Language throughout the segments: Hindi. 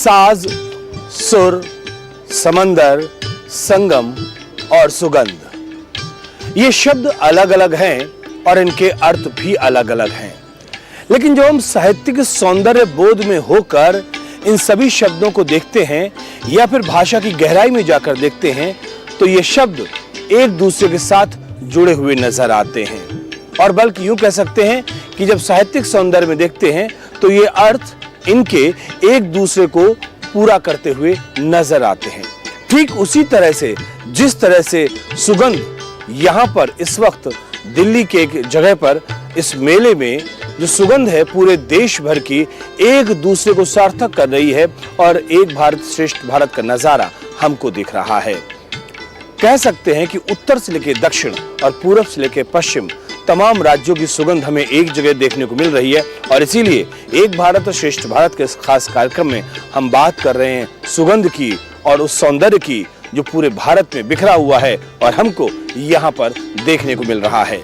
साज, सुर, समंदर, संगम और सुगंध। ये शब्द अलग अलग हैं और इनके अर्थ भी अलग अलग हैं, लेकिन जब हम साहित्यिक सौंदर्य बोध में होकर इन सभी शब्दों को देखते हैं या फिर भाषा की गहराई में जाकर देखते हैं तो ये शब्द एक दूसरे के साथ जुड़े हुए नजर आते हैं। और बल्कि यूं कह सकते हैं कि जब साहित्यिक सौंदर्य में देखते हैं तो ये अर्थ इनके एक दूसरे को पूरा करते हुए नजर आते हैं। ठीक उसी तरह से जिस तरह से सुगंध यहाँ पर इस वक्त दिल्ली के एक जगह पर इस मेले में जो सुगंध है पूरे देश भर की एक दूसरे को सार्थक कर रही है और एक भारत श्रेष्ठ भारत का नजारा हमको दिख रहा है। कह सकते हैं कि उत्तर से लेकर दक्षिण और पूरब से लेकर पश्चिम तमाम राज्यों की सुगंध हमें एक जगह देखने को मिल रही है और इसीलिए एक भारत और श्रेष्ठ भारत के इस खास कार्यक्रम में हम बात कर रहे हैं सुगंध की और उस सौंदर्य की जो पूरे भारत में बिखरा हुआ है और हमको यहाँ पर देखने को मिल रहा है।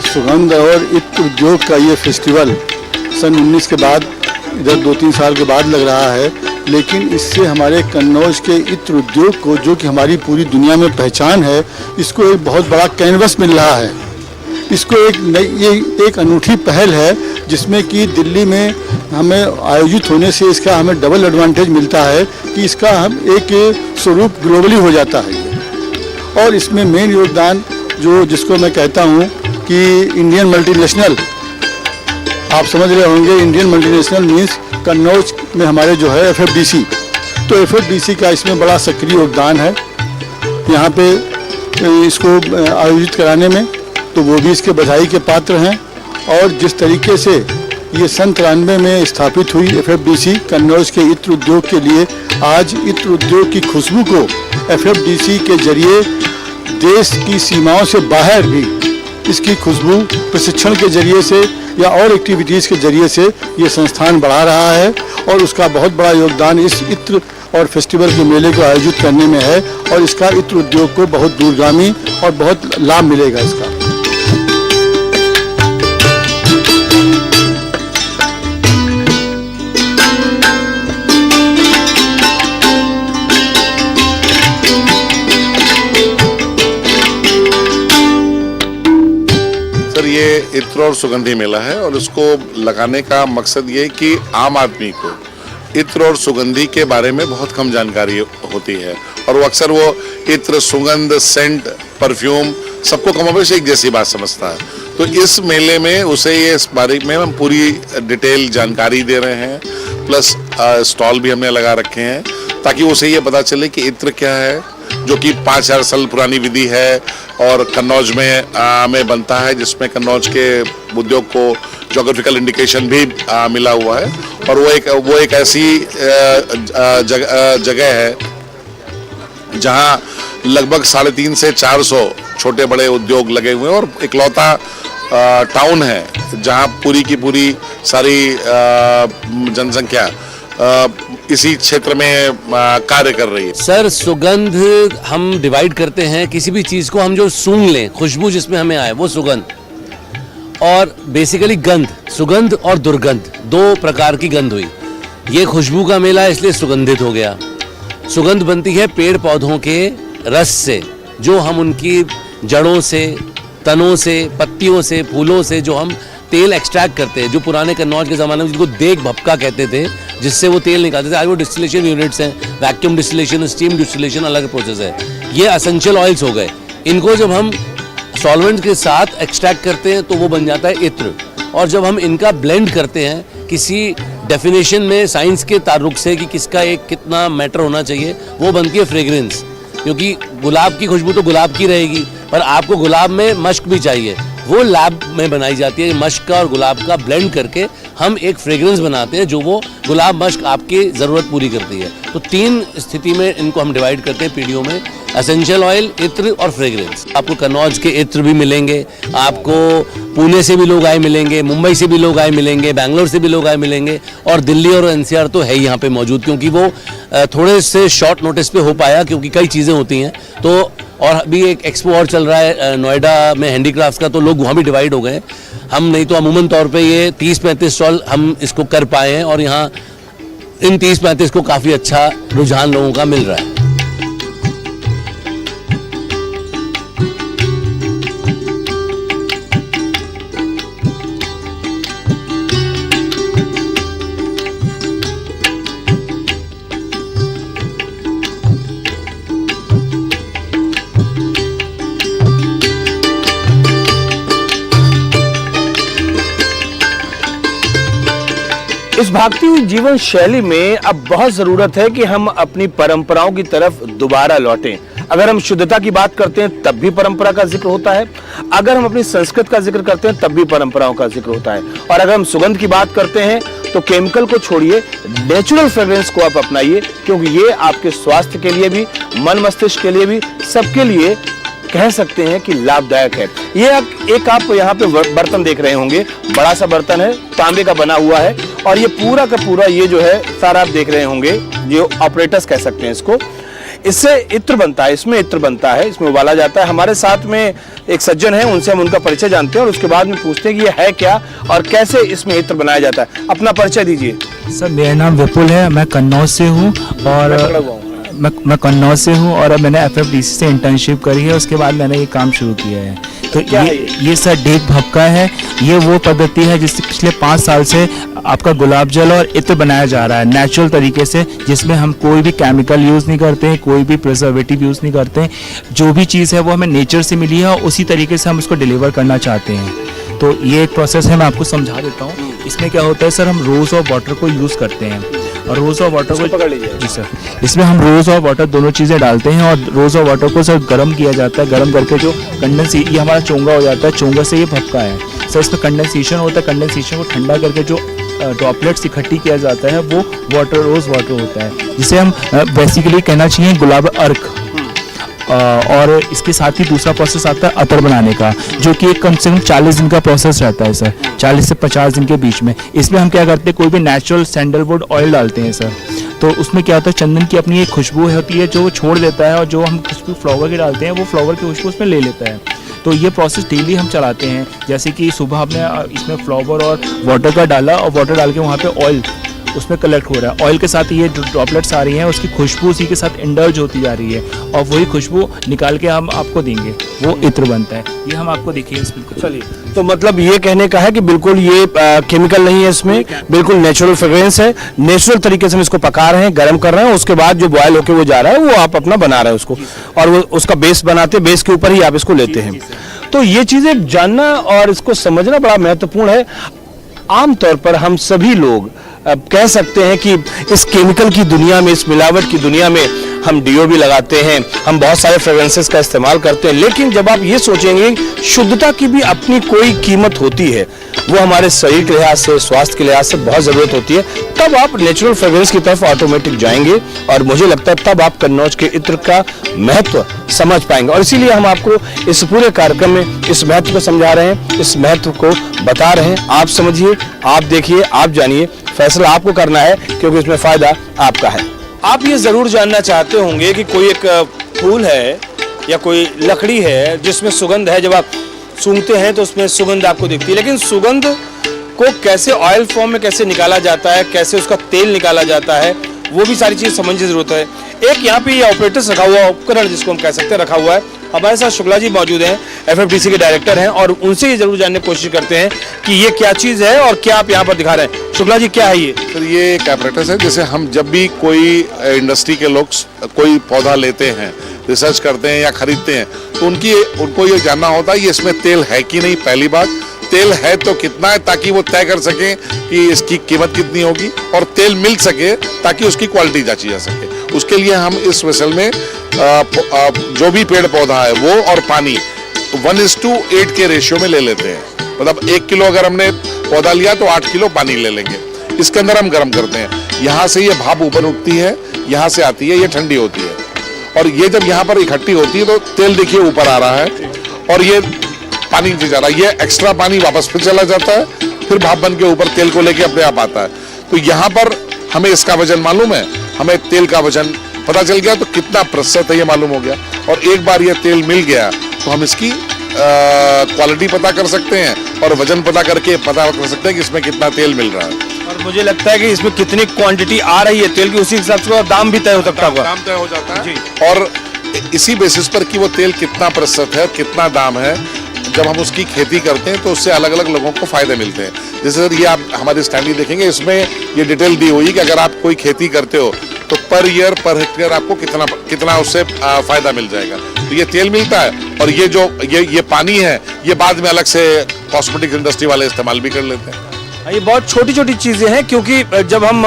सुगंध और इत्र उद्योग का ये फेस्टिवल सन 19 के बाद इधर 2-3 साल के बाद लग रहा है, लेकिन इससे हमारे कन्नौज के इत्र उद्योग को जो कि हमारी पूरी दुनिया में पहचान है, इसको एक बहुत बड़ा कैनवस मिल रहा है। इसको ये एक अनूठी पहल है जिसमें कि दिल्ली में हमें आयोजित होने से इसका हमें डबल एडवांटेज मिलता है कि इसका हम एक स्वरूप ग्लोबली हो जाता है। और इसमें मेन योगदान जिसको मैं कहता हूँ कि इंडियन मल्टीनेशनल, आप समझ रहे होंगे इंडियन मल्टीनेशनल मीन्स कन्नौज में हमारे जो है FFDC, तो FFDC का इसमें बड़ा सक्रिय योगदान है यहाँ पे इसको आयोजित कराने में, तो वो भी इसके बधाई के पात्र हैं। और जिस तरीके से ये सन 93 में स्थापित हुई FFDC कन्नौज के इत्र उद्योग के लिए, आज इत्र उद्योग की खुशबू को FFDC के जरिए देश की सीमाओं से बाहर भी इसकी खुशबू प्रशिक्षण के जरिए से या और एक्टिविटीज़ के जरिए से ये संस्थान बढ़ा रहा है और उसका बहुत बड़ा योगदान इस इत्र और फेस्टिवल के मेले को आयोजित करने में है और इसका इत्र उद्योग को बहुत दूरगामी और बहुत लाभ मिलेगा इसका। ये इत्र और सुगंधी मेला है और इसको लगाने का मकसद ये है कि आम आदमी को इत्र और सुगंधी के बारे में बहुत कम जानकारी होती है और वो अक्सर वो इत्र, सुगंध, सेंट, परफ्यूम सबको कमोबेश एक जैसी बात समझता है। तो इस मेले में उसे ये इस बारे में हम पूरी डिटेल जानकारी दे रहे हैं, प्लस स्टॉल भी हमने लगा रखे हैं ताकि उसे ये पता चले कि इत्र क्या है, जो कि 5000 साल पुरानी विधि है और कन्नौज में बनता है, जिसमें कन्नौज के उद्योग को ज्योग्राफिकल इंडिकेशन भी मिला हुआ है। और वो एक ऐसी जगह है जहां लगभग 350 से 400 छोटे बड़े उद्योग लगे हुए हैं और इकलौता टाउन है जहां पूरी की पूरी सारी जनसंख्या इसी क्षेत्र में कार्य कर रही है। सर, सुगंध हम डिवाइड करते हैं, किसी भी चीज को हम जो सूंघ लें, खुशबू जिसमें हमें आए वो सुगंध, और बेसिकली गंध, सुगंध और दुर्गंध, 2 प्रकार की गंध हुई। ये खुशबू का मेला है इसलिए सुगंधित हो गया। सुगंध बनती है पेड़ पौधों के रस से, जो हम उनकी जड़ों से, तनों से, पत्तियों से, फूलों से जो हम तेल एक्सट्रैक्ट करते हैं, जो पुराने कन्नौज के ज़माने में जिनको देग भपका कहते थे, जिससे वो तेल निकालते थे, आज वो डिस्टिलेशन यूनिट्स हैं, वैक्यूम डिस्टिलेशन, स्टीम डिस्टिलेशन, अलग प्रोसेस है। ये एसेंशियल ऑयल्स हो गए। इनको जब हम सॉल्वेंट के साथ एक्सट्रैक्ट करते हैं तो वो बन जाता है इत्र, और जब हम इनका ब्लेंड करते हैं किसी डेफिनेशन में साइंस के तारुक से कि किसका एक कितना मैटर होना चाहिए, वो बनती है फ्रेग्रेंस। क्योंकि गुलाब की खुशबू तो गुलाब की रहेगी, पर आपको गुलाब में मश्क भी चाहिए, वो लैब में बनाई जाती है। मश्क का और गुलाब का ब्लेंड करके हम एक फ्रेग्रेंस बनाते हैं जो वो गुलाब मश्क आपकी ज़रूरत पूरी करती है। तो 3 स्थिति में इनको हम डिवाइड करते हैं पीढ़ियों में, एसेंशियल ऑयल, इत्र और फ्रेग्रेंस। आपको कन्नौज के इत्र भी मिलेंगे, आपको पुणे से भी लोग आए मिलेंगे, मुंबई से भी लोग आए मिलेंगे, बैंगलोर से भी लोग आए मिलेंगे, और दिल्ली और एनसीआर तो है ही यहाँ पे मौजूद, क्योंकि वो थोड़े से शॉर्ट नोटिस पे हो पाया, क्योंकि कई चीज़ें होती हैं। तो और अभी एक एक्सपो और चल रहा है नोएडा में हैंडीक्राफ्ट्स का, तो लोग वहाँ भी डिवाइड हो गए। हम नहीं तो अमूमन तौर पे ये 30-35 स्टॉल हम इसको कर पाए हैं, और यहाँ इन 30-35 को काफ़ी अच्छा रुझान लोगों का मिल रहा है। इस भागती हुई जीवन शैली में अब बहुत जरूरत है कि हम अपनी परंपराओं की तरफ दोबारा लौटें। अगर हम शुद्धता की बात करते हैं तब भी परंपरा का जिक्र होता है, अगर हम अपनी संस्कृत का जिक्र करते हैं तब भी परंपराओं का जिक्र होता है, और अगर हम सुगंध की बात करते हैं तो केमिकल को छोड़िए, नेचुरल फ्रेग्रेंस को आप अपनाइए, क्योंकि ये आपके स्वास्थ्य के लिए भी, मन मस्तिष्क के लिए भी, सबके लिए कह सकते हैं कि लाभदायक है। ये एक आप यहाँ पे बर्तन देख रहे होंगे, बड़ा सा बर्तन है, तांबे का बना हुआ है, और ये पूरा का पूरा ये जो है सारा आप देख रहे होंगे, जो ऑपरेटर्स कह सकते हैं इसको, इससे इत्र बनता है, इसमें इत्र बनता है, इसमें उबाला जाता है। हमारे साथ में एक सज्जन है, उनसे हम उनका परिचय जानते हैं और उसके बाद में पूछते हैं कि ये है क्या और कैसे इसमें इत्र बनाया जाता है। अपना परिचय दीजिए। सर मेरा नाम विपुल है, मैं कन्नौज से हूँ, और मैं कन्नौज से हूँ, और अब मैंने FFDC से इंटर्नशिप करी है, उसके बाद मैंने ये काम शुरू किया है। तो ये सर डेक भपका है। ये वो पद्धति है जिससे पिछले 5 साल से आपका गुलाब जल और इत्र बनाया जा रहा है नेचुरल तरीके से, जिसमें हम कोई भी केमिकल यूज़ नहीं करते हैं, कोई भी प्रिजर्वेटिव यूज़ नहीं करते हैं। जो भी चीज़ है वो हमें नेचर से मिली है और उसी तरीके से हम उसको डिलीवर करना चाहते हैं। तो ये एक प्रोसेस है, मैं आपको समझा देता हूँ। इसमें क्या होता है सर, हम रोज़ और वाटर को यूज़ करते हैं, और रोज़ और वाटर को पकड़ लीजिए जी सर, इसमें हम रोज़ और वाटर दोनों चीज़ें डालते हैं, और रोज़ और वाटर को सर गर्म किया जाता है। गर्म करके जो कंडेंसी, ये हमारा चोंगा हो जाता है, चोंगा से ये भपका है सर, इसमें कंडेंसेशन होता है। कंडेंसेशन को ठंडा करके जो ड्रॉपलेट्स इकट्ठी किया जाता है वो रोज़ वाटर होता है, जिसे हम बेसिकली कहना चाहिए गुलाब अर्क। और इसके साथ ही दूसरा प्रोसेस आता है अतर बनाने का, जो कि कम से कम 40 दिन का प्रोसेस रहता है सर, 40 से 50 दिन के बीच में। इसमें हम क्या करते हैं, कोई भी नेचुरल सैंडलवुड ऑयल डालते हैं सर, तो उसमें क्या होता है, चंदन की अपनी एक खुशबू होती है जो वो छोड़ देता है, और जो हम खुशबू फ्लावर की डालते हैं वो फ्लावर की खुशबू उसमें ले लेता है। तो ये प्रोसेस डेली हम चलाते हैं। जैसे कि सुबह हमने इसमें फ्लावर और वाटर का डाला, और वाटर डाल के वहाँ पे ऑयल उसमें कलेक्ट हो रहा है, ऑयल के साथ ये ड्रॉपलेट्स आ रही हैं, उसकी खुशबू उसी के साथ इंडल्ज होती जा रही है, और वही खुशबू निकाल के हम आपको देंगे, वो इत्र बनता है। ये हम आपको देखिए इसमें। चलिए, तो मतलब ये कहने का है कि बिल्कुल ये केमिकल नहीं है इसमें, बिल्कुल नेचुरल फ्रेग्रेंस है, नेचुरल तरीके से हम इसको पका रहे हैं, गर्म कर रहे हैं, उसके बाद जो बॉयल होकर वो जा रहा है वो आप अपना बना रहे हैं उसको, और वो उसका बेस बनाते हैं, बेस के ऊपर ही आप इसको लेते हैं। तो ये चीजें जानना और इसको समझना बड़ा महत्वपूर्ण है। आमतौर पर हम सभी लोग कह सकते हैं कि इस केमिकल की दुनिया में, इस मिलावट की दुनिया में हम डीओ भी लगाते हैं, हम बहुत सारे फ्रेग्रेंसेस का इस्तेमाल करते हैं, लेकिन जब आप ये सोचेंगे शुद्धता की भी अपनी कोई कीमत होती है, वो हमारे शरीर के लिहाज से, स्वास्थ्य के लिहाज से बहुत ज़रूरत होती है, तब आप नेचुरल फ्रेग्रेंस की तरफ ऑटोमेटिक जाएंगे, और मुझे लगता है तब आप कन्नौज के इत्र का महत्व समझ पाएंगे। और इसीलिए हम आपको इस पूरे कार्यक्रम में इस महत्व को समझा रहे हैं, इस महत्व को बता रहे हैं। आप समझिए, आप देखिए, आप जानिए, फैसला आपको करना है, क्योंकि इसमें फायदा आपका है। आप ये जरूर जानना चाहते होंगे कि कोई एक फूल है या कोई लकड़ी है जिसमें सुगंध है, जब आप सूंघते हैं तो उसमें सुगंध आपको दिखती है, लेकिन सुगंध को कैसे ऑयल फॉर्म में कैसे निकाला जाता है, कैसे उसका तेल निकाला जाता है, वो भी सारी चीज़ समझने की जरूरत है। एक यहाँ पे ये ऑपरेटर्स रखा हुआ, उपकरण जिसको हम कह सकते हैं, रखा हुआ है। हमारे साथ शुक्ला जी मौजूद हैं, FFDC के डायरेक्टर हैं, और उनसे ये जरूर जानने की कोशिश करते हैं कि ये क्या चीज़ है और क्या आप यहाँ पर दिखा रहे हैं। शुक्ला जी, क्या है ये? सर, ये एक apparatus है, जैसे हम जब भी कोई इंडस्ट्री के लोग कोई पौधा लेते हैं, रिसर्च करते हैं या खरीदते हैं, तो उनको ये जानना होता है ये इसमें तेल है कि नहीं। पहली बात, तेल है तो कितना है, ताकि वो तय कर सकें कि इसकी कीमत कितनी होगी, और तेल मिल सके ताकि उसकी क्वालिटी जांची जा सके। उसके लिए हम इस वेसल में जो भी पेड़ पौधा है वो और पानी 1:8 के रेशियो में ले लेते हैं। मतलब 1 किलो अगर हमने पौधा लिया तो 8 किलो पानी ले लेंगे। इसके अंदर हम गर्म करते हैं, यहाँ से ये भाप ऊपर उठती है, यहाँ से आती है, ये ठंडी होती है और ये जब यहाँ पर इकट्ठी होती है तो तेल देखिए ऊपर आ रहा है और ये पानी नीचे जा रहा है। ये एक्स्ट्रा पानी वापस फिर चला जाता है, फिर भाप बन के ऊपर तेल को लेके अपने आप आता है। तो यहाँ पर हमें इसका वजन मालूम है, हमें तेल का वजन पता चल गया तो कितना प्रतिशत है ये मालूम हो गया। और एक बार ये तेल मिल गया तो हम इसकी क्वालिटी पता कर सकते हैं और वजन पता करके पता कर सकते हैं कि इसमें कितना तेल मिल रहा है। और मुझे लगता है कि इसमें कितनी क्वांटिटी आ रही है तेल की, उसी हिसाब से दाम भी तय हो सकता होगा। दाम तय हो जाता है और इसी बेसिस पर कि वो तेल कितना प्रतिशत है, कितना दाम है, जब हम उसकी खेती करते हैं तो उससे अलग अलग लोगों को फायदे मिलते हैं। जैसे सर ये आप हमारी स्टैंडी देखेंगे, इसमें ये डिटेल दी हुई कि अगर आप कोई खेती करते हो तो पर ईयर पर हेक्टेयर आपको कितना उससे फायदा मिल जाएगा। तो ये तेल मिलता है और ये जो ये पानी है ये बाद में अलग से कॉस्मेटिक इंडस्ट्री वाले इस्तेमाल भी कर लेते हैं। ये बहुत छोटी छोटी चीजें हैं, क्योंकि जब हम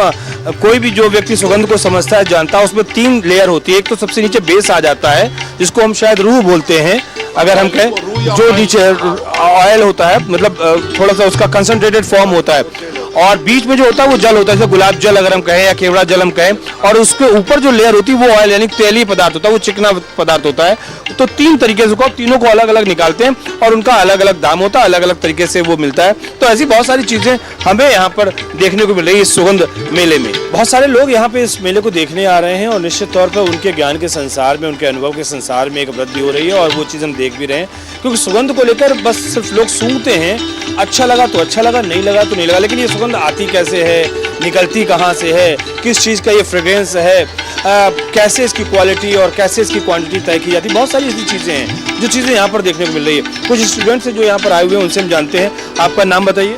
कोई भी जो व्यक्ति सुगंध को समझता है, जानता है, उसमें 3 लेयर होती है। एक तो सबसे नीचे बेस आ जाता है जिसको हम शायद रूह बोलते हैं, अगर हम कहें, जो नीचे ऑयल होता है, मतलब थोड़ा सा उसका कंसंट्रेटेड फॉर्म होता है और बीच में जो होता है वो जल होता है, जैसे गुलाब जल अगर हम कहें या केवड़ा जल हम कहें, और उसके ऊपर जो लेयर होती है वो ऑयल यानी तेली पदार्थ होता है, वो चिकना पदार्थ होता है। तो 3 तरीके से तीनों को अलग अलग निकालते हैं और उनका अलग अलग दाम होता है, अलग अलग तरीके से वो मिलता है। तो ऐसी बहुत सारी चीजें हमें यहाँ पर देखने को मिल रही है इस सुगंध मेले में। बहुत सारे लोग यहाँ पे इस मेले को देखने आ रहे हैं और निश्चित तौर पर उनके ज्ञान के संसार में, उनके अनुभव के संसार में एक वृद्धि हो रही है और वो चीज़ हम देख भी रहे हैं। क्योंकि सुगंध को लेकर बस सिर्फ लोग सूंघते हैं, अच्छा लगा तो अच्छा लगा, नहीं लगा तो नहीं लगा, लेकिन ये सुगंध आती कैसे है, निकलती कहाँ से है, किस चीज़ का ये फ्रेग्रेंस है, कैसे इसकी क्वालिटी और कैसे इसकी क्वांटिटी तय की जाती है, बहुत सारी ऐसी चीज़ें हैं जो चीज़ें यहाँ पर देखने को मिल रही है। कुछ स्टूडेंट्स जो यहाँ पर आए हुए हैं उनसे हम जानते हैं। आपका नाम बताइए।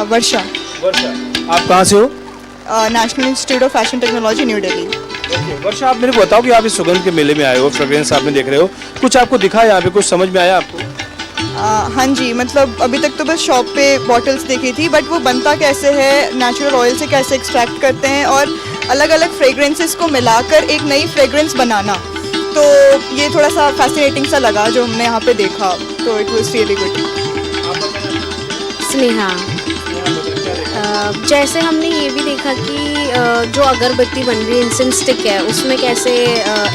वर्षा। वर्षा, आप कहाँ से हो? National Institute of Fashion Technology, New Delhi. Varsha, आप मेरे को बताओ कि आप इस सुगंध के मेले में आए हो, फ्रेग्रेंस आपने देख रहे हो, कुछ आपको दिखा यहाँ पे, कुछ समझ में आया आपको? हाँ जी, मतलब अभी तक तो बस शॉप पे बॉटल्स देखी थी, बट वो बनता कैसे है, नेचुरल ऑयल से कैसे एक्सट्रैक्ट करते हैं और अलग अलग फ्रेग्रेंसेस को मिलाकर एक नई फ्रेग्रेंस बनाना, तो ये थोड़ा सा फैसिनेटिंग सा लगा जो हमने यहाँ पे देखा, तो it was really good. Sneha, जैसे हमने ये भी देखा कि जो अगरबत्ती बन रही है, इंसेंस स्टिक है, उसमें कैसे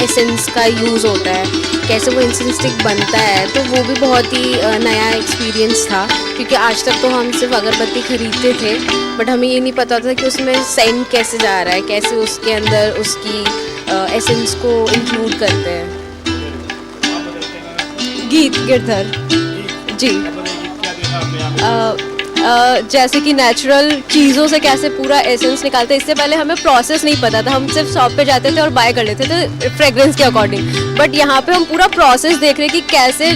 एसेंस का यूज़ होता है, कैसे वो इंसेंस स्टिक बनता है, तो वो भी बहुत ही नया एक्सपीरियंस था। क्योंकि आज तक तो हम सिर्फ अगरबत्ती खरीदते थे, बट हमें ये नहीं पता था कि उसमें सेंट कैसे जा रहा है, कैसे उसके अंदर उसकी एसेंस को इंक्लूड करते हैं। गीत गिरधर जी। जैसे कि नेचुरल चीज़ों से कैसे पूरा एसेंस निकालते हैं, इससे पहले हमें प्रोसेस नहीं पता था, हम सिर्फ शॉप पे जाते थे और बाय कर लेते थे फ्रेग्रेंस के अकॉर्डिंग। बट यहाँ पे हम पूरा प्रोसेस देख रहे हैं कि कैसे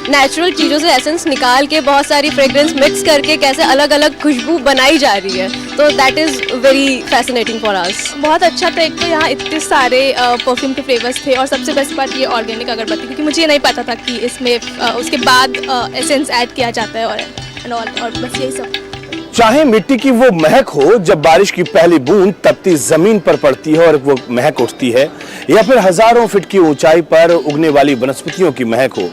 नेचुरल चीज़ों से एसेंस निकाल के बहुत सारी फ्रेग्रेंस मिक्स करके कैसे अलग अलग खुशबू बनाई जा रही है, तो that is very fascinating for us. बहुत अच्छा था। एक तो यहाँ इतने सारे परफ्यूम के फ्लेवर्स थे और सबसे बेस्ट बात ये ऑर्गेनिक अगरबत्ती, क्योंकि मुझे ये नहीं पता था कि इसमें उसके बाद एसेंस ऐड किया जाता है और बस यही सब। चाहे मिट्टी की वो महक हो जब बारिश की पहली बूंद तपती जमीन पर पड़ती है और वो महक उठती है, या फिर हजारों फीट की ऊंचाई पर उगने वाली वनस्पतियों की महक हो,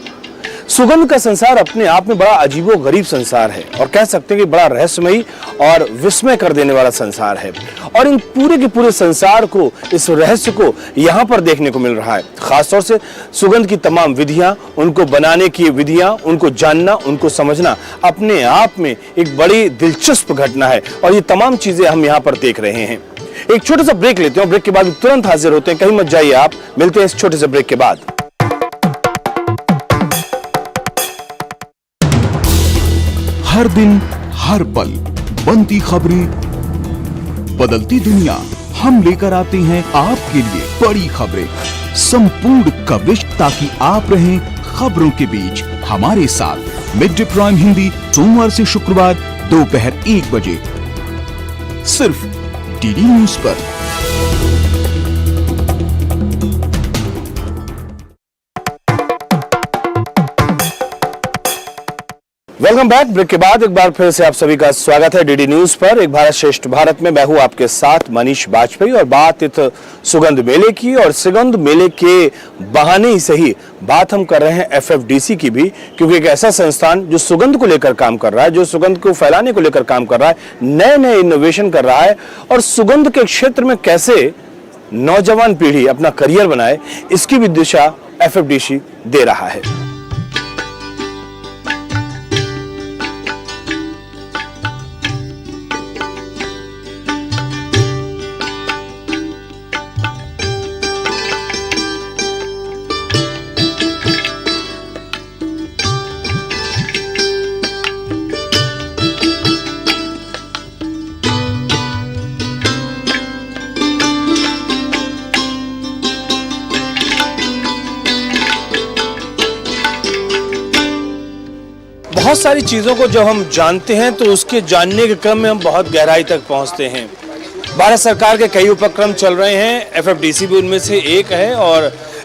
सुगंध का संसार अपने आप में बड़ा अजीबो गरीब संसार है और कह सकते हैं कि बड़ा रहस्यमयी और विस्मय कर देने वाला संसार है। और इन पूरे के पूरे संसार को, इस रहस्य को यहाँ पर देखने को मिल रहा है। खासतौर से सुगंध की तमाम विधियां, उनको बनाने की विधियां, उनको जानना, उनको समझना अपने आप में एक बड़ी दिलचस्प घटना है और ये तमाम चीजें हम यहाँ पर देख रहे हैं। एक छोटा सा ब्रेक लेते हैं, ब्रेक के बाद तुरंत हाजिर होते हैं, कहीं मत जाइए आप, मिलते हैं इस छोटे से ब्रेक के बाद। हर दिन हर पल बनती खबरें, बदलती दुनिया, हम लेकर आते हैं आपके लिए बड़ी खबरें, संपूर्ण कवरेज, ताकि आप रहें खबरों के बीच हमारे साथ। मिड डे प्राइम हिंदी सोमवार से शुक्रवार दोपहर 1 बजे सिर्फ डीडी न्यूज पर। Welcome back. ब्रेक के बाद एक बार फिर से आप सभी का स्वागत है डीडी न्यूज पर। एक भारत श्रेष्ठ भारत में मैं हूं आपके साथ मनीष बाजपेयी और बात इत सुगंध मेले की, और सुगंध मेले के बहाने ही सही बात हम कर रहे हैं एफएफडीसी की भी, क्योंकि एक ऐसा संस्थान जो सुगंध को लेकर काम कर रहा है, जो सुगंध को फैलाने को लेकर काम कर रहा है, नए नए इनोवेशन कर रहा है, और सुगंध के क्षेत्र में कैसे नौजवान पीढ़ी अपना करियर बनाए, इसकी भी दिशा एफएफडीसी दे रहा है। बहुत सारी चीज़ों को जब हम जानते हैं तो उसके जानने के क्रम में हम बहुत गहराई तक पहुंचते हैं। भारत सरकार के कई उपक्रम चल रहे हैं, एफएफडीसी भी उनमें से एक है, और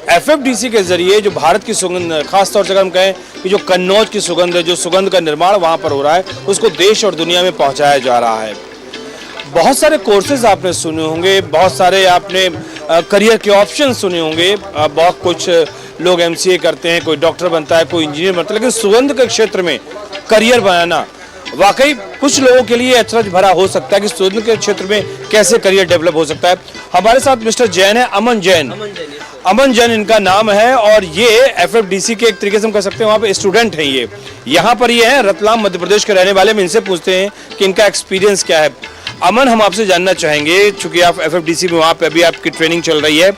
एफएफडीसी के जरिए जो भारत की सुगंध, खास तौर से अगर हम कहें कि जो कन्नौज की सुगंध है, जो सुगंध का निर्माण वहाँ पर हो रहा है, उसको देश और दुनिया में पहुँचाया जा रहा है। बहुत सारे कोर्सेज आपने सुने होंगे, बहुत सारे आपने करियर के ऑप्शन सुने होंगे, बहुत कुछ लोग एमसीए करते हैं, कोई डॉक्टर बनता है, कोई इंजीनियर बनता है, लेकिन सुगंध के क्षेत्र में करियर बनाना वाकई कुछ लोगों के लिए अचरज भरा हो सकता है कि सुगंध के क्षेत्र में कैसे करियर डेवलप हो सकता है। हमारे साथ मिस्टर जैन है, अमन जैन इनका नाम है, और ये एफएफडीसी के एक तरीके से हम कह सकते हैं वहाँ पे स्टूडेंट हैं। ये यहाँ पर ये हैं, रतलाम मध्य प्रदेश के रहने वाले। हम इनसे पूछते हैं कि इनका एक्सपीरियंस क्या है। अमन, हम आपसे जानना चाहेंगे, चूंकि आप एफएफडीसी में वहाँ पे अभी आपकी ट्रेनिंग चल रही है,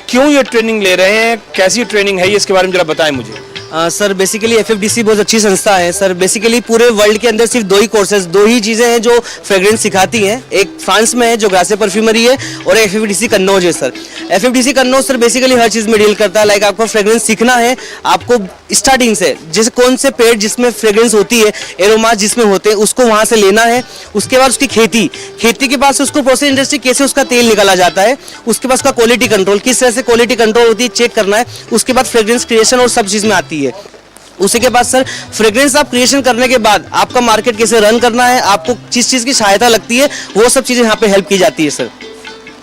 क्यों ये ट्रेनिंग ले रहे हैं, कैसी ट्रेनिंग है ये, इसके बारे में जरा बताएं मुझे। सर बेसिकली एफएफडीसी बहुत अच्छी संस्था है सर। बेसिकली पूरे वर्ल्ड के अंदर सिर्फ दो ही चीज़ें हैं जो फ्रेग्रेंस सिखाती हैं। एक फ्रांस में है जो ग्रासे परफ्यूमरी है, और एफएफडीसी कन्नौज है सर। एफएफडीसी कन्नौज सर बेसिकली हर चीज़ में डील करता है। लाइक आपको फ्रेग्रेंस सीखना है, आपको स्टार्टिंग से जैसे कौन से पेड़ जिसमें फ्रेग्रेंस होती है, एरोमास जिसमें होते हैं, उसको वहाँ से लेना है। उसके बाद उसकी खेती के बाद से उसको प्रोसेस इंडस्ट्री कैसे उसका तेल निकाला जाता है, उसके बाद उसका क्वालिटी कंट्रोल किस तरह से क्वालिटी कंट्रोल होती है चेक करना है। उसके बाद फ्रेग्रेंस क्रिएशन और सब चीज़ में आती है। उसी के बाद सर फ्रेग्रेंस आप क्रिएशन करने के बाद आपका मार्केट कैसे रन करना है, आपको किस चीज़ की सहायता लगती है, वो सब चीज़ें यहाँ पे हेल्प की जाती है सर।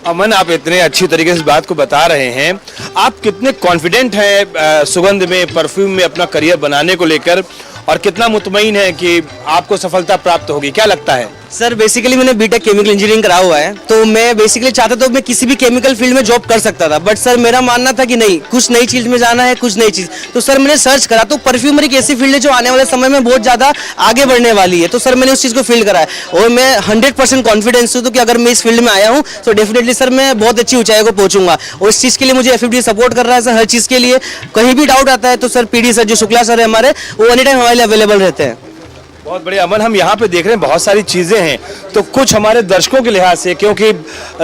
अमन, आप इतने अच्छी तरीके से इस बात को बता रहे हैं, आप कितने कॉन्फिडेंट हैं सुगंध में, परफ्यूम में अपना करियर बनाने को लेकर, और कितना मुतमईन है कि आपको सफलता प्राप्त होगी, क्या लगता है? सर बेसिकली मैंने बीटेक केमिकल इंजीनियरिंग करा हुआ है, तो मैं बेसिकली चाहता तो मैं किसी भी केमिकल फील्ड में जॉब कर सकता था, बट सर मेरा मानना था कि नहीं, कुछ नई चीज़ में जाना है, कुछ नई चीज़। तो सर मैंने सर्च करा, तो परफ्यूमरी एक ऐसी फील्ड है जो आने वाले समय में बहुत ज़्यादा आगे बढ़ने वाली है। तो सर मैंने उस चीज़ को फील्ड करा है, और मैं 100% कॉन्फिडेंस हूँ कि अगर मैं इस फील्ड में आया हूँ तो डेफिनेटली सर मैं बहुत अच्छी ऊंचाई को पहुँचूंगा। और इस चीज़ के लिए मुझे एफएफडीसी सपोर्ट कर रहा है सर, हर चीज़ के लिए। कहीं भी डाउट आता है तो सर पीडी सर जो शुक्ला सर है हमारे, वो एनी टाइम हमारे लिए अवेलेबल रहते हैं। बहुत बढ़िया अमन, हम यहाँ पे देख रहे हैं बहुत सारी चीज़ें हैं, तो कुछ हमारे दर्शकों के लिहाज से, क्योंकि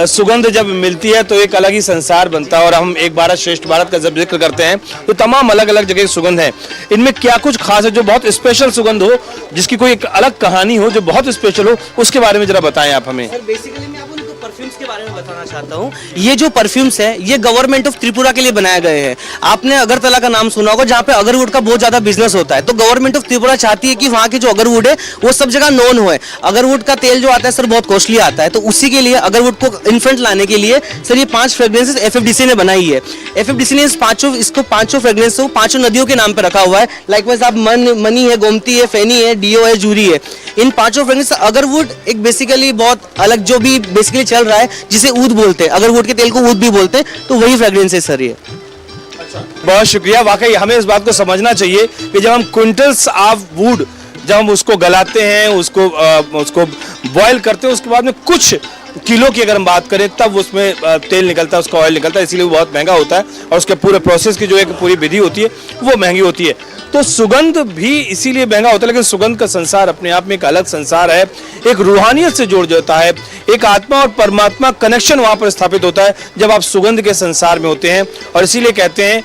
सुगंध जब मिलती है तो एक अलग ही संसार बनता है, और हम एक भारत श्रेष्ठ भारत का जब जिक्र करते हैं तो तमाम अलग अलग जगह की सुगंध है। इनमें क्या कुछ खास है जो बहुत स्पेशल सुगंध हो, जिसकी कोई एक अलग कहानी हो, जो बहुत स्पेशल हो, उसके बारे में जरा बताएं आप हमें। सर बेसिकली मैं आपको परफ्यूम्स के बारे में बताना चाहता हूँ। ये जो परफ्यूम्स है ये गवर्नमेंट ऑफ त्रिपुरा के लिए बनाए गए हैं। आपने अगरतला का नाम सुना होगा, जहाँ पे अगरवुड का बहुत ज्यादा बिजनेस होता है। तो गवर्नमेंट ऑफ त्रिपुरा चाहती है कि वहाँ की जो अगरवुड है वो सब जगह नोन हो। अगरवुड का तेल जो आता है सर बहुत कॉस्टली आता है, तो उसी के लिए अगरवुड को इनफ्रंट लाने के लिए सर ये 5 फ्रेग्रेंसेस एफएफडीसी ने बनाई है। एफएफडीसी ने इसको पांचों फ्रेग्रेंस को 5 नदियों के नाम पे रखा हुआ है। लाइकवाइज आप मनी है, गोमती है, फेनी है, डीओ है, जूरी है। इन 5 फ्रेग्रेंस अगरवुड एक बेसिकली बहुत अलग जो भी बेसिकली चल रहा है, जिसे ऊद बोलते हैं, अगरवुड के तेल को ऊद भी बोलते हैं, तो वही फ्रेग्रेंस है सर ये। बहुत शुक्रिया। वाकई हमें इस बात को समझना चाहिए कि जब हम क्विंटल्स ऑफ वुड जब हम उसको गलाते हैं, उसको बॉयल करते हैं, उसके बाद में कुछ किलो की अगर हम बात करें तब उसमें तेल निकलता है, उसका ऑयल निकलता है, इसीलिए वो बहुत महंगा होता है, और उसके पूरे प्रोसेस की जो एक पूरी विधि होती है वो महंगी होती है। तो सुगंध भी इसीलिए महंगा होता है, लेकिन सुगंध का संसार अपने आप में एक अलग संसार है, एक रूहानियत से जोड़ जाता है, एक आत्मा और परमात्मा कनेक्शन वहाँ पर स्थापित होता है जब आप सुगंध के संसार में होते हैं। और इसीलिए कहते हैं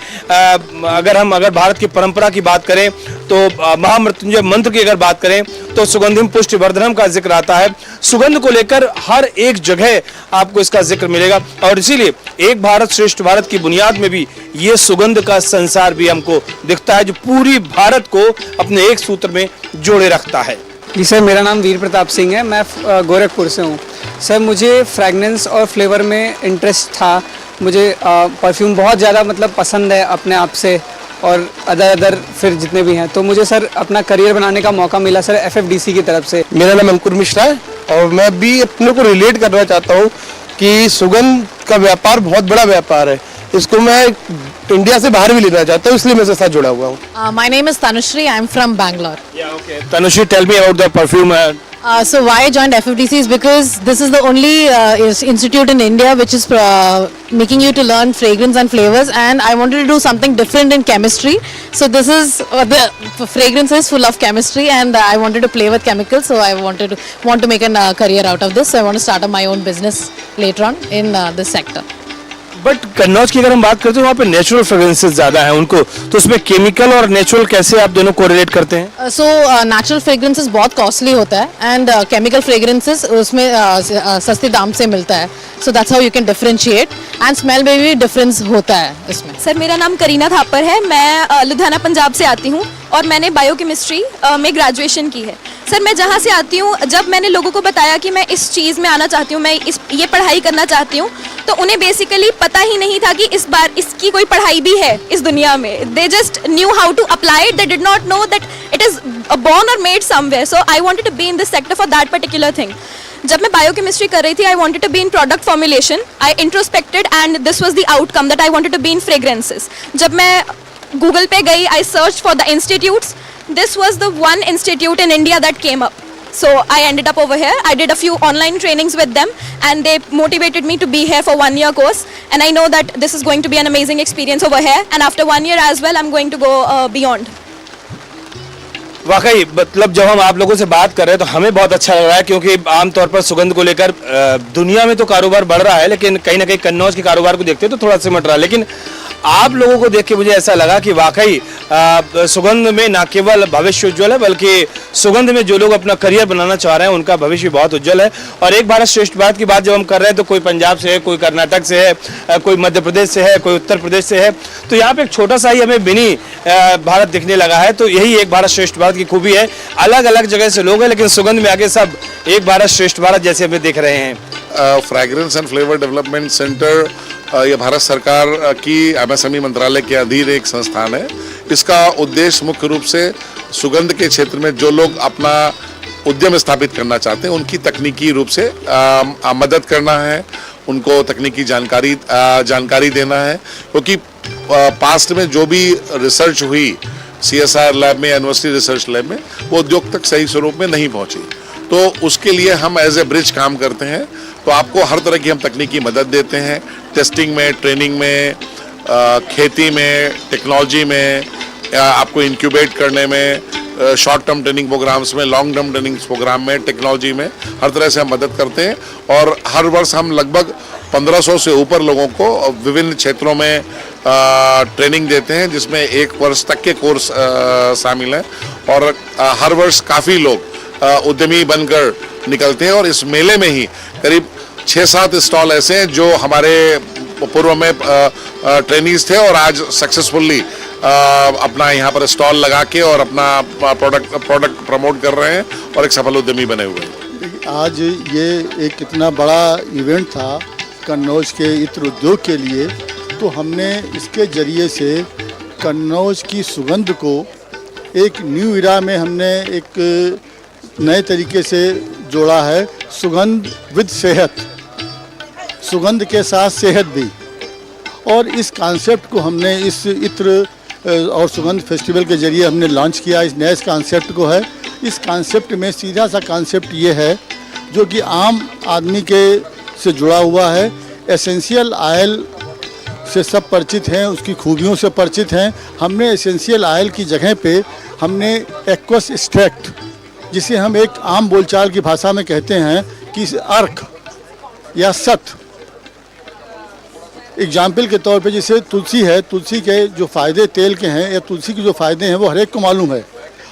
अगर भारत की परंपरा की बात करें तो महामृत्युंजय मंत्र की अगर बात करें तो सुगंधिम पुष्टिवर्धनम का जिक्र आता है। सुगंध को लेकर हर एक जगह आपको इसका जिक्र मिलेगा और इसीलिए एक भारत श्रेष्ठ भारत की बुनियाद में भी ये सुगंध का संसार भी हमको दिखता है, जो पूरी भारत को अपने एक सूत्र में जोड़े रखता है। जी सर, मेरा नाम वीर प्रताप सिंह है, मैं गोरखपुर से हूँ। सर, मुझे फ्रेगनेंस और फ्लेवर में इंटरेस्ट था। मुझे परफ्यूम बहुत ज़्यादा मतलब पसंद है अपने आप से, और अदर फिर जितने भी हैं, तो मुझे सर अपना करियर बनाने का मौका मिला सर FFDC की तरफ से। मेरा नाम अंकुर मिश्रा है और मैं भी अपने को रिलेट करना चाहता हूँ कि सुगंध का व्यापार बहुत बड़ा व्यापार है। इसको मैं इंडिया से बाहर भी लेना चाहता हूँ, इसलिए मैं इसके साथ जुड़ा हुआ हूँ। My name is Tanushree. I'm from Bangalore. Tanushree, tell me about the perfume. So why I joined FFDC is because this is the only institute in India which is making you to learn fragrance and flavors, and I wanted to do something different in chemistry. So this is the fragrance is full of chemistry, and I wanted to play with chemicals. So I want to make a career out of this. So I want to start up my own business later on in this sector. But Kannauj की अगर हम बात करते हैं वहाँ पे नेचुरल फ्रेग्रेंसेस ज्यादा हैं उनको, तो उसमें केमिकल और नेचुरल कैसे आप दोनों को रिलेट करते हैं? सो नेचुरल फ्रेग्रेंसेस बहुत कॉस्टली होता है एंड केमिकल फ्रेग्रेंसेस उसमें सस्ते दाम से मिलता है. So that's how you can differentiate and smell में भी डिफरेंस होता है इसमें. सर, मेरा नाम करीना थापर है, मैं लुधियाना पंजाब से आती हूँ और मैंने बायोकेमिस्ट्री में ग्रेजुएशन की है. सर, मैं जहाँ से आती हूँ, जब मैंने लोगों को बताया कि मैं इस चीज़ में आना चाहती हूँ, मैं ये पढ़ाई करना चाहती हूँ, तो उन्हें बेसिकली पता ही नहीं था कि इस बार इसकी कोई पढ़ाई भी है इस दुनिया में. They just knew how to apply it, they did not know that it is born or made somewhere. So I wanted to be in this sector for that particular thing. जब मैं बायोकेमिस्ट्री कर रही थी, I wanted to be in product formulation. I introspected and this was the outcome that I wanted to be in fragrances. जब मैं Google पे गई, I searched for the institutes. This was the one institute in India that came up. So I ended up over here. I did a few online trainings with them and they motivated me to be here for 1 year course. And I know that this is going to be an amazing experience over here. And after 1 year as well, I'm going to go beyond. वाकई मतलब जब हम आप लोगों से बात कर रहे हैं तो हमें बहुत अच्छा लग रहा है, क्योंकि आमतौर पर सुगंध को लेकर दुनिया में तो कारोबार बढ़ रहा है, लेकिन कहीं ना कहीं कन्नौज के कारोबार को देखते हैं तो थोड़ा सिमट रहा है. लेकिन आप लोगों को देख के मुझे ऐसा लगा कि वाकई सुगंध में न केवल भविष्य उज्जवल है, बल्कि सुगंध में जो लोग अपना करियर बनाना चाह रहे हैं उनका भविष्य बहुत उज्जवल है. और एक भारत श्रेष्ठ भारत की बात जब हम कर रहे हैं तो कोई पंजाब से है, कोई कर्नाटक से है, कोई मध्य प्रदेश से है, कोई उत्तर प्रदेश से है, तो यहाँ पे एक छोटा सा ही हमें मिनी भारत दिखने लगा है. तो यही एक भारत श्रेष्ठ भारत की खूबी है. अलग अलग जगह से लोग हैं, लेकिन सुगंध में आगे सब एक भारत श्रेष्ठ भारत जैसे हमें देख रहे हैं. Fragrance and flavour development centre ये भारत सरकार की MSME मंत्रालय के अधीन एक संस्थान है. इसका उद्देश्य मुख्य रूप से सुगंध के क्षेत्र में जो लोग अपना उद्यम स्थापित करना चाहते हैं उनकी तकनीकी रूप से मदद करना है, उनको तकनीकी जानकारी देना है. क्योंकि पास्ट में जो भी रिसर्च हुई CSR लैब में, यूनिवर्सिटी रिसर्च लैब में, वो उद्योग तक सही स्वरूप में नहीं पहुंची. तो उसके लिए हम एज ए ब्रिज काम करते हैं. तो आपको हर तरह की हम तकनीकी मदद देते हैं, टेस्टिंग में, ट्रेनिंग में, खेती में, टेक्नोलॉजी में, आपको इंक्यूबेट करने में, शॉर्ट टर्म ट्रेनिंग प्रोग्राम्स में, लॉन्ग टर्म ट्रेनिंग प्रोग्राम में, टेक्नोलॉजी में, हर तरह से हम मदद करते हैं. और हर वर्ष हम लगभग 1500 से ऊपर लोगों को विभिन्न क्षेत्रों में ट्रेनिंग देते हैं, जिसमें 1 वर्ष तक के कोर्स शामिल हैं. और हर वर्ष काफ़ी लोग उद्यमी बनकर निकलते हैं. और इस मेले में ही करीब 6-7 स्टॉल ऐसे हैं जो हमारे पूर्व में ट्रेनीज थे और आज सक्सेसफुली अपना यहाँ पर स्टॉल लगा के और अपना प्रोडक्ट प्रमोट कर रहे हैं और एक सफल उद्यमी बने हुए हैं. आज ये एक इतना बड़ा इवेंट था कन्नौज के इत्र उद्योग के लिए, तो हमने इसके जरिए से कन्नौज की सुगंध को एक न्यू इरा में हमने एक नए तरीके से जोड़ा है. सुगंध विद सेहत, सुगंध के साथ सेहत भी. और इस कॉन्सेप्ट को हमने इस इत्र और सुगंध फेस्टिवल के जरिए हमने लॉन्च किया. इस नए कॉन्सेप्ट को है. इस कॉन्सेप्ट में सीधा सा कॉन्सेप्ट ये है जो कि आम आदमी के से जुड़ा हुआ है. एसेंशियल ऑयल से सब परिचित हैं, उसकी खूबियों से परिचित हैं. हमने एसेंशियल ऑयल की जगह पे हमने एक्वस एक्सट्रैक्ट, जिसे हम एक आम बोलचाल की भाषा में कहते हैं कि अर्क या सत, एग्जाम्पल के तौर पे जैसे तुलसी है, तुलसी के जो फ़ायदे तेल के हैं या तुलसी के जो फ़ायदे हैं वो हर एक को मालूम है.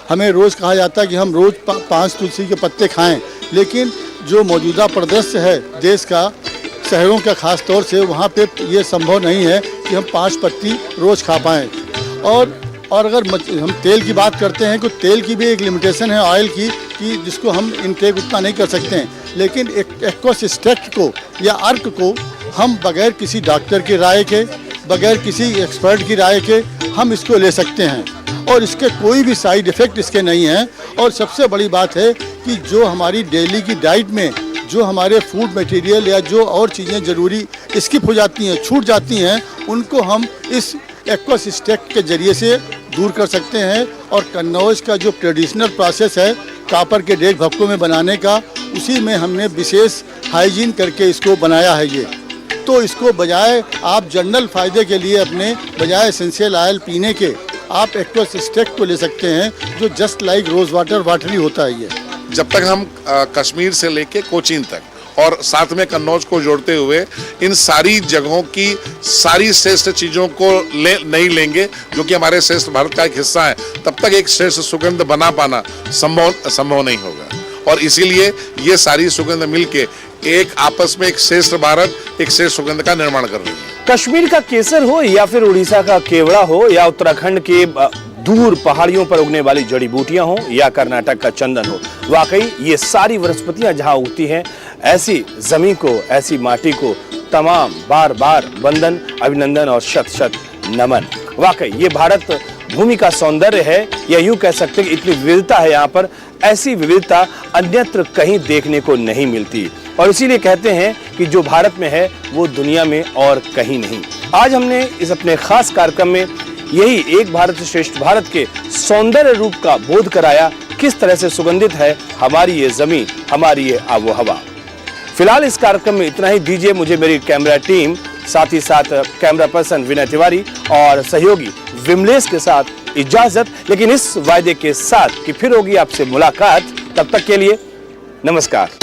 हमें रोज़ कहा जाता है कि हम रोज़ 5 तुलसी के पत्ते खाएं, लेकिन जो मौजूदा परिदृश्य है देश का, शहरों का खास तौर से, वहाँ पे ये संभव नहीं है कि हम 5 पत्ती रोज़ खा पाएँ। और अगर हम तेल की बात करते हैं तो तेल की भी एक लिमिटेशन है ऑयल की, कि जिसको हम इनटेक उतना नहीं कर सकते हैं, लेकिन एक्वस एक्सट्रैक्ट को या अर्क को हम बगैर किसी डॉक्टर की राय के, बगैर किसी एक्सपर्ट की राय के हम इसको ले सकते हैं और इसके कोई भी साइड इफ़ेक्ट इसके नहीं हैं। और सबसे बड़ी बात है कि जो हमारी डेली की डाइट में जो हमारे फूड मटेरियल या जो और चीज़ें ज़रूरी स्किप हो जाती हैं, छूट जाती हैं, उनको हम इस एक्वस एक्सट्रैक्ट के ज़रिए से दूर कर सकते हैं। और कन्नौज का जो ट्रेडिशनल प्रोसेस है कापर के डेग भक्कों में बनाने का, उसी में हमने विशेष हाइजीन करके इसको बनाया है ये। तो इसको बजाय आप जनरल फ़ायदे के लिए अपने बजाय एसेंशियल ऑयल पीने के, आप एक्वस एक्सट्रैक्ट को ले सकते हैं, जो जस्ट लाइक रोज़ वाटरी होता है ये। जब तक हम कश्मीर से लेके कोचीन तक और साथ में कन्नौज को जोड़ते हुए इन सारी जगहों की सारी श्रेष्ठ चीज़ों को नहीं लेंगे जो कि हमारे श्रेष्ठ भारत का एक हिस्सा है, तब तक एक श्रेष्ठ सुगंध बना पाना संभव नहीं होगा। और इसीलिए ये सारी सुगंध मिलके एक आपस में एक श्रेष्ठ भारत, एक श्रेष्ठ सुगंध का निर्माण कर रही है। कश्मीर का केसर हो या फिर उड़ीसा का केवड़ा हो या उत्तराखंड के दूर पहाड़ियों पर उगने वाली जड़ी बूटियां हो या कर्नाटक का चंदन हो, वाकई ये सारी वनस्पतियां जहां उगती हैं, ऐसी जमीन को, ऐसी माटी को तमाम बार बार वंदन, अभिनंदन और शत शत नमन। वाकई ये भारत भूमि का सौंदर्य है, या यूं कह सकते हैं कि इतनी विविधता है यहाँ पर, ऐसी विविधता अन्यत्र कहीं देखने को नहीं मिलती। और इसीलिए कहते हैं कि जो भारत में है वो दुनिया में और कहीं नहीं। आज हमने इस अपने खास कार्यक्रम में यही एक भारत श्रेष्ठ भारत के सौंदर्य रूप का बोध कराया, किस तरह से सुगंधित है हमारी ये जमीन, हमारी ये आबो हवा। फिलहाल इस कार्यक्रम में इतना ही। दीजिए मुझे मेरी कैमरा टीम, साथ ही साथ कैमरा पर्सन विनय तिवारी और सहयोगी विमलेश के साथ इजाजत, लेकिन इस वायदे के साथ कि फिर होगी आपसे मुलाकात। तब तक के लिए नमस्कार।